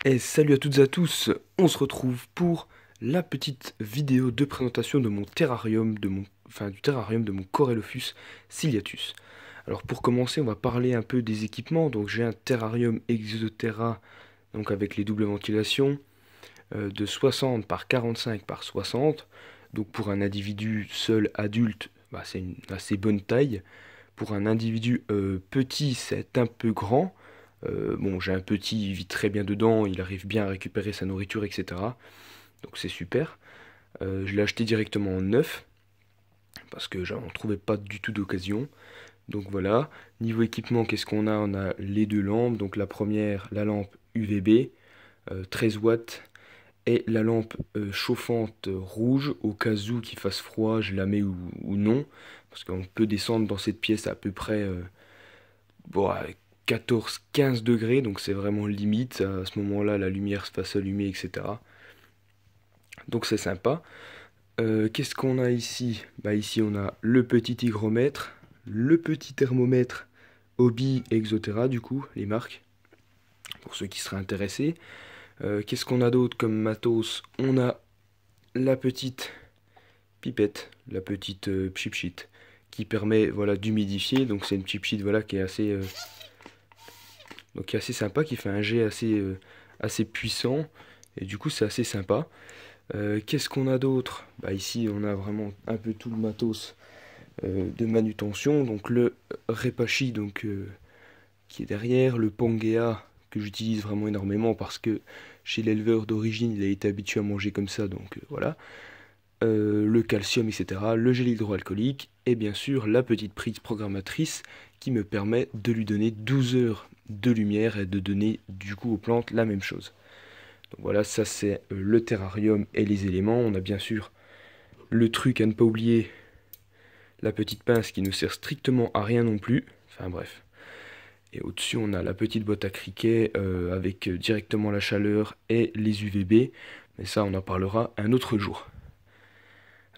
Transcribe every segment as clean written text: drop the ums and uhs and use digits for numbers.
Et salut à toutes et à tous, on se retrouve pour la petite vidéo de présentation de mon terrarium, du terrarium de mon Corellophus ciliatus. Alors pour commencer, on va parler un peu des équipements. Donc j'ai un terrarium Exoterra, donc avec les doubles ventilations, de 60 par 45 par 60. Donc pour un individu seul adulte, c'est une assez bonne taille. Pour un individu petit, c'est un peu grand. Bon, j'ai un petit, il vit très bien dedans, il arrive bien à récupérer sa nourriture, etc. Donc c'est super. Je l'ai acheté directement en neuf, parce que j'en trouvais pas du tout d'occasion. Donc voilà. Niveau équipement, qu'est-ce qu'on a? On a les deux lampes. Donc la première, la lampe UVB, 13 watts. Et la lampe chauffante rouge, au cas où qu'il fasse froid, je la mets ou non. Parce qu'on peut descendre dans cette pièce à peu près bon, à 14-15 degrés, donc c'est vraiment limite. À ce moment-là, la lumière se fasse allumer, etc. Donc c'est sympa. Qu'est-ce qu'on a ici? Ici, on a le petit hygromètre, le petit thermomètre Hobby Exoterra, du coup, les marques, pour ceux qui seraient intéressés. Qu'est-ce qu'on a d'autre comme matos? On a la petite pipette, la petite chip sheet, qui permet voilà, d'humidifier. Donc c'est une chip sheet voilà, qui est assez sympa, qui fait un jet assez puissant. Et du coup, c'est assez sympa. Qu'est-ce qu'on a d'autre? Ici, on a vraiment un peu tout le matos de manutention. Donc le Repashi, qui est derrière, le Pangea, que j'utilise vraiment énormément parce que chez l'éleveur d'origine, il a été habitué à manger comme ça, donc voilà. Le calcium, etc., le gel hydroalcoolique, et bien sûr la petite prise programmatrice qui me permet de lui donner 12 heures de lumière et de donner du coup aux plantes la même chose. Donc voilà, ça c'est le terrarium et les éléments. On a bien sûr le truc à ne pas oublier, la petite pince qui ne sert strictement à rien non plus. Enfin bref. Et au-dessus, on a la petite boîte à criquet avec directement la chaleur et les UVB. Mais ça, on en parlera un autre jour.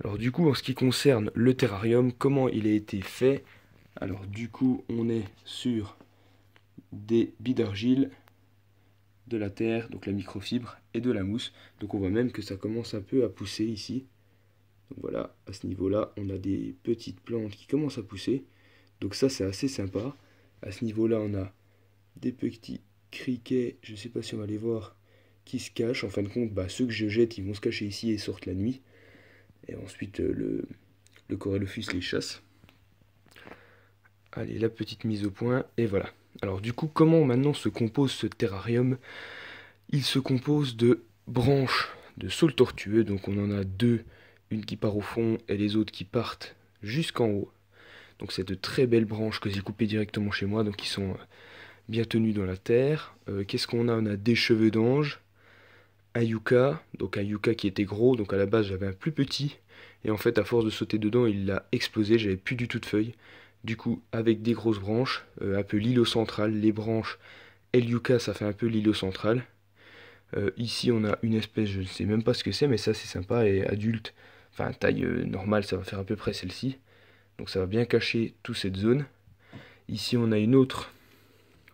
Alors du coup, en ce qui concerne le terrarium, comment il a été fait? Alors du coup, on est sur des billes d'argile, de la terre, donc la microfibre, et de la mousse. Donc on voit même que ça commence un peu à pousser ici. Donc voilà, à ce niveau-là, on a des petites plantes qui commencent à pousser. Donc ça, c'est assez sympa. À ce niveau-là, on a des petits criquets, je ne sais pas si on va les voir, qui se cachent. En fin de compte, ceux que je jette, ils vont se cacher ici et sortent la nuit. Et ensuite, le Corellophus les chasse. Allez, la petite mise au point, et voilà. Alors du coup, comment maintenant se compose ce terrarium? Il se compose de branches de saules tortueux, donc on en a deux, une qui part au fond et les autres qui partent jusqu'en haut. Donc c'est de très belles branches que j'ai coupées directement chez moi, donc qui sont bien tenues dans la terre. Qu'est-ce qu'on a? On a des cheveux d'ange, un yucca, donc un yucca qui était gros, donc à la base j'avais un plus petit, et en fait à force de sauter dedans il a explosé, j'avais plus du tout de feuilles. Du coup avec des grosses branches, un peu l'îlot central, les branches et le yucca ça fait un peu l'îlot central. Ici on a une espèce, je ne sais même pas ce que c'est, mais ça c'est sympa, et adulte, enfin taille normale ça va faire à peu près celle-ci. Donc ça va bien cacher toute cette zone. Ici on a une autre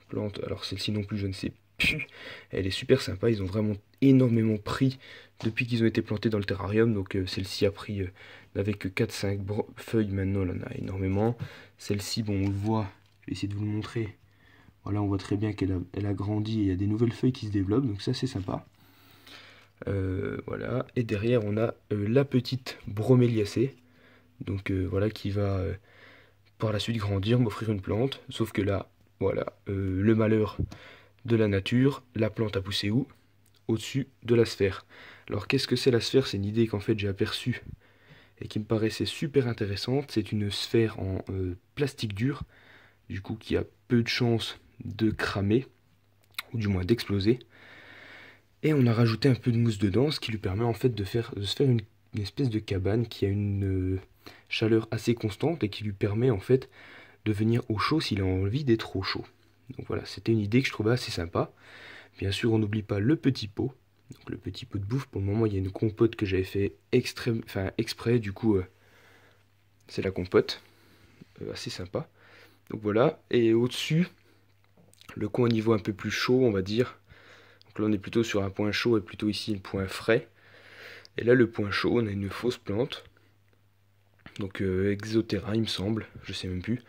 plante, alors celle-ci non plus je ne sais plus, elle est super sympa, ils ont vraiment énormément pris depuis qu'ils ont été plantés dans le terrarium. Donc celle-ci a pris, n'avait que 4-5 feuilles, maintenant elle en a énormément. Celle-ci, bon on le voit, je vais essayer de vous le montrer. Voilà, on voit très bien qu'elle a grandi et il y a des nouvelles feuilles qui se développent, donc ça c'est sympa. Voilà, et derrière on a la petite broméliacée, donc voilà, qui va par la suite grandir, m'offrir une plante. Sauf que là, voilà, le malheur de la nature, la plante a poussé où? Au-dessus de la sphère. Alors qu'est-ce que c'est la sphère? C'est une idée qu'en fait j'ai aperçue et qui me paraissait super intéressante. C'est une sphère en plastique dur, du coup qui a peu de chances de cramer, ou du moins d'exploser. Et on a rajouté un peu de mousse dedans, ce qui lui permet en fait de se faire une espèce de cabane qui a une chaleur assez constante et qui lui permet en fait de venir au chaud s'il a envie d'être au chaud. Donc voilà, c'était une idée que je trouvais assez sympa. Bien sûr, on n'oublie pas le petit pot. Donc le petit pot de bouffe, pour le moment, il y a une compote que j'avais fait exprès, du coup, c'est la compote, assez sympa. Donc voilà, et au-dessus, le coin au niveau un peu plus chaud, on va dire. Donc là on est plutôt sur un point chaud et plutôt ici un point frais. Et là le point chaud, on a une fausse plante. Donc Exoterra il me semble, je sais même plus.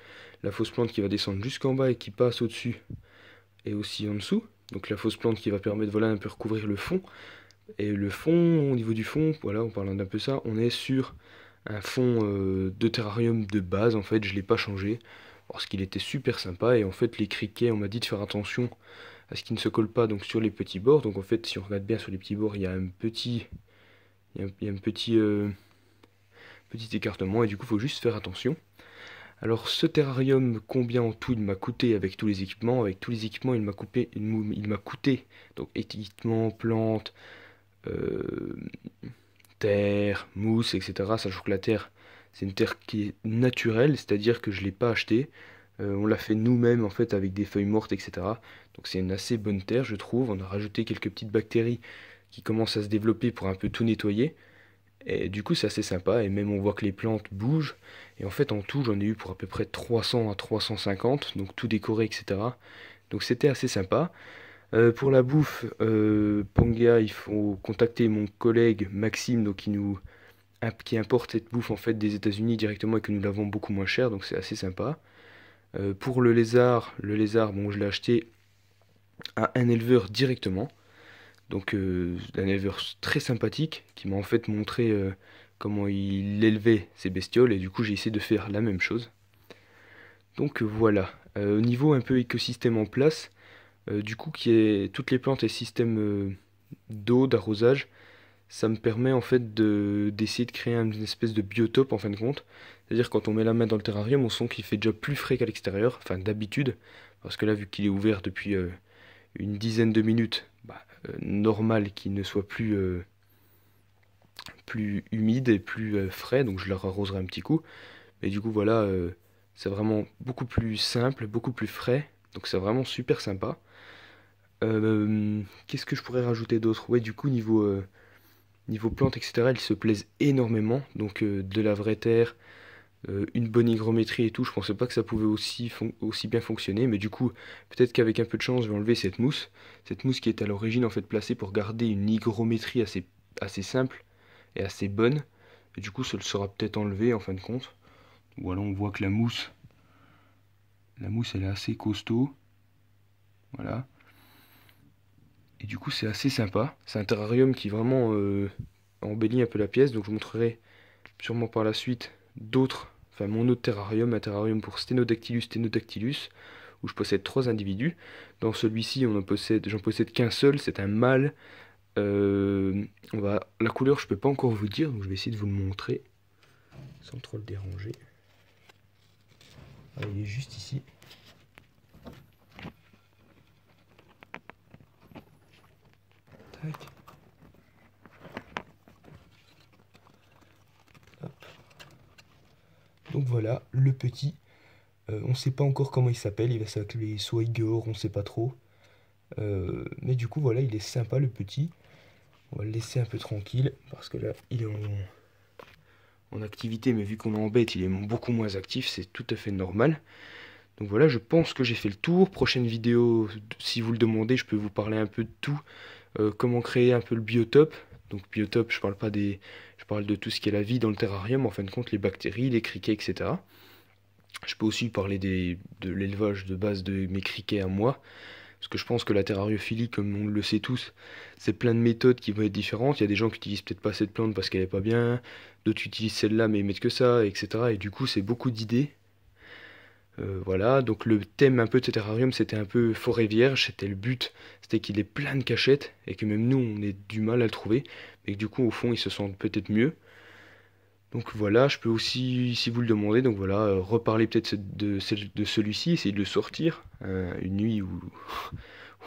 La fausse plante qui va descendre jusqu'en bas et qui passe au-dessus et aussi en dessous. Donc la fausse plante qui va permettre voilà un peu recouvrir le fond. Et le fond, au niveau du fond, voilà, en parlant d'un peu ça, on est sur un fond de terrarium de base, en fait, je ne l'ai pas changé, parce qu'il était super sympa, et en fait, les criquets, on m'a dit de faire attention à ce qu'ils ne se collent pas donc sur les petits bords, donc en fait, si on regarde bien sur les petits bords, il y a un petit, il y a un petit écartement, et du coup, il faut juste faire attention. Alors, ce terrarium, combien en tout il m'a coûté avec tous les équipements? Avec tous les équipements, il m'a coûté, donc équipement, plantes, euh, terre, mousse, etc. Sachant que la terre, c'est une terre qui est naturelle, c'est-à-dire que je ne l'ai pas achetée. On l'a fait nous-mêmes en fait avec des feuilles mortes, etc. Donc c'est une assez bonne terre, je trouve. On a rajouté quelques petites bactéries qui commencent à se développer pour un peu tout nettoyer. Et du coup, c'est assez sympa. Et même on voit que les plantes bougent. Et en fait, en tout, j'en ai eu pour à peu près 300 à 350, donc tout décoré, etc. Donc c'était assez sympa. Pour la bouffe, Pangea, il faut contacter mon collègue Maxime, donc qui importe cette bouffe en fait des États-Unis directement et que nous l'avons beaucoup moins cher, donc c'est assez sympa. Pour le lézard, bon, je l'ai acheté à un éleveur directement, donc un éleveur très sympathique qui m'a en fait montré comment il élevait ses bestioles et du coup j'ai essayé de faire la même chose. Donc voilà. Au niveau un peu écosystème en place, du coup qui est toutes les plantes et systèmes d'eau, d'arrosage, ça me permet en fait d'essayer de créer une espèce de biotope en fin de compte. C'est-à-dire quand on met la main dans le terrarium, on sent qu'il fait déjà plus frais qu'à l'extérieur, enfin d'habitude, parce que là vu qu'il est ouvert depuis une dizaine de minutes, normal qu'il ne soit plus humide et plus frais, donc je le arroserai un petit coup. Mais du coup voilà, c'est vraiment beaucoup plus simple, beaucoup plus frais, donc c'est vraiment super sympa. Qu'est-ce que je pourrais rajouter d'autre? Ouais, du coup niveau plantes, etc., ils se plaisent énormément. Donc de la vraie terre, une bonne hygrométrie et tout. Je pensais pas que ça pouvait aussi bien fonctionner. Mais du coup, peut-être qu'avec un peu de chance, je vais enlever cette mousse. Cette mousse qui est à l'origine en fait placée pour garder une hygrométrie assez simple et assez bonne. Et du coup, ça le sera peut-être enlevé en fin de compte. Voilà, on voit que la mousse elle est assez costaud. Voilà. Et du coup, c'est assez sympa. C'est un terrarium qui vraiment embellit un peu la pièce. Donc, je vous montrerai sûrement par la suite d'autres, enfin mon autre terrarium, un terrarium pour Stenodactylus, où je possède 3 individus. Dans celui-ci, j'en possède qu'un seul, c'est un mâle. La couleur, je peux pas encore vous dire, donc je vais essayer de vous le montrer sans trop le déranger. Ah, il est juste ici. Tac. Hop. Donc voilà, le petit. On ne sait pas encore comment il s'appelle, il va s'appeler soit Igor, on ne sait pas trop. Mais du coup, voilà, il est sympa le petit. On va le laisser un peu tranquille parce que là, il est en activité, mais vu qu'on est en bête, il est beaucoup moins actif, c'est tout à fait normal. Donc voilà, je pense que j'ai fait le tour. Prochaine vidéo, si vous le demandez, je peux vous parler un peu de tout. Comment créer un peu le biotope. Donc biotope, je parle de tout ce qui est la vie dans le terrarium, en fin de compte, les bactéries, les criquets, etc. Je peux aussi parler de l'élevage de base de mes criquets à moi. Parce que je pense que la terrariophilie, comme on le sait tous, c'est plein de méthodes qui vont être différentes. Il y a des gens qui utilisent peut-être pas cette plante parce qu'elle est pas bien, d'autres utilisent celle-là mais ils mettent que ça, etc. Et du coup, c'est beaucoup d'idées. Voilà, donc le thème un peu de ce terrarium, c'était un peu forêt vierge. C'était le but, c'était qu'il ait plein de cachettes et que même nous, on ait du mal à le trouver. Mais que du coup, au fond, ils se sentent peut-être mieux. Donc voilà, je peux aussi, si vous le demandez, donc voilà, reparler peut-être de celui-ci, essayer de le sortir une nuit où,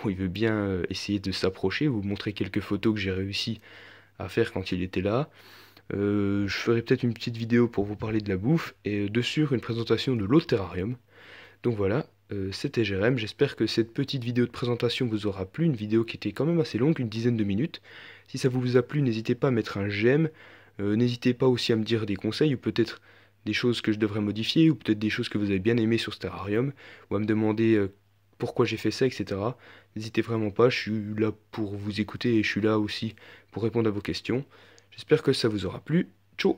où il veut bien essayer de s'approcher, vous montrer quelques photos que j'ai réussi à faire quand il était là. Je ferai peut-être une petite vidéo pour vous parler de la bouffe et dessus une présentation de l'autre terrarium. Donc voilà, c'était Jérém, j'espère que cette petite vidéo de présentation vous aura plu, une vidéo qui était quand même assez longue, une dizaine de minutes. Si ça vous a plu, n'hésitez pas à mettre un j'aime. N'hésitez pas aussi à me dire des conseils ou peut-être des choses que je devrais modifier ou peut-être des choses que vous avez bien aimées sur ce terrarium ou à me demander pourquoi j'ai fait ça, etc. N'hésitez vraiment pas, je suis là pour vous écouter et je suis là aussi pour répondre à vos questions. J'espère que ça vous aura plu. Ciao!